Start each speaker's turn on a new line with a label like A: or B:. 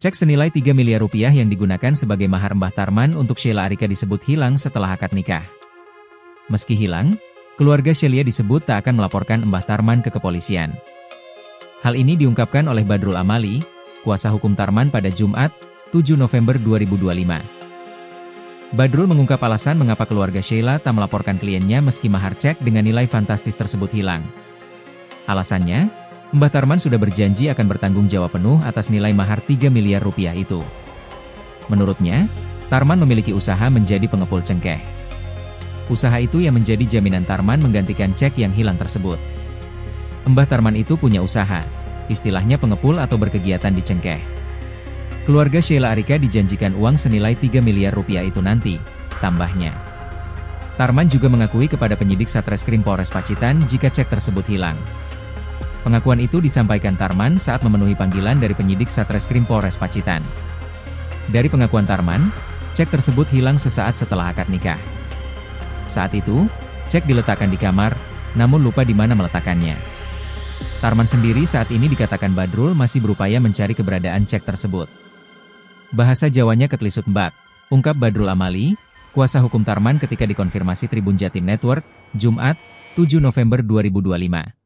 A: Cek senilai 3 miliar rupiah yang digunakan sebagai mahar Mbah Tarman untuk Sheila Arika disebut hilang setelah akad nikah. Meski hilang, keluarga Sheila disebut tak akan melaporkan Mbah Tarman ke kepolisian. Hal ini diungkapkan oleh Badrul Amali, kuasa hukum Tarman pada Jumat, 7 November 2025. Badrul mengungkap alasan mengapa keluarga Sheila tak melaporkan kliennya meski mahar cek dengan nilai fantastis tersebut hilang. Alasannya, Mbah Tarman sudah berjanji akan bertanggung jawab penuh atas nilai mahar 3 miliar rupiah itu. Menurutnya, Tarman memiliki usaha menjadi pengepul cengkeh. Usaha itu yang menjadi jaminan Tarman menggantikan cek yang hilang tersebut. Mbah Tarman itu punya usaha, istilahnya pengepul atau berkegiatan di cengkeh. Keluarga Sheila Arika dijanjikan uang senilai 3 miliar rupiah itu nanti, tambahnya. Tarman juga mengakui kepada penyidik Satreskrim Polres Pacitan jika cek tersebut hilang. Pengakuan itu disampaikan Tarman saat memenuhi panggilan dari penyidik Satreskrim Polres Pacitan. Dari pengakuan Tarman, cek tersebut hilang sesaat setelah akad nikah. Saat itu, cek diletakkan di kamar, namun lupa di mana meletakkannya. Tarman sendiri saat ini dikatakan Badrul masih berupaya mencari keberadaan cek tersebut. Bahasa Jawanya ketelisut mbak, ungkap Badrul Amali, kuasa hukum Tarman ketika dikonfirmasi Tribun Jatim Network, Jumat, 7 November 2025.